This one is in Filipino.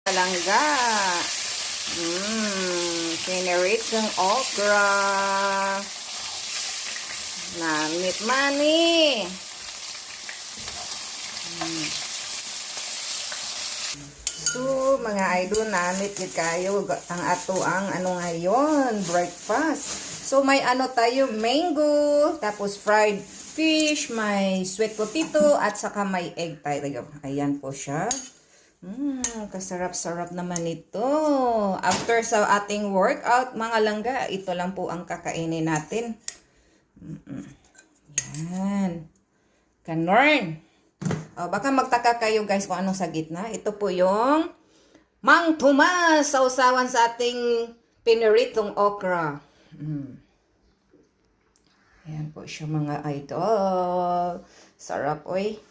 Palangga. Piniritong okra. Namit mani. So, mga idol, namit yun kayo ang ato ang ano ngayon, breakfast. So, may ano tayo, mango, tapos fried fish, may sweet potato, at saka may egg tayo. Ayan po siya. Kasarap-sarap naman ito. After sa ating workout, mga langga, ito lang po ang kakainin natin. Yan. Kanorn. Baka magtaka kayo guys kung anong sa gitna. Ito po yung Mang Tomas, sausawan sa ating piniritong okra. Ayan po siya mga idol. Sarap oy.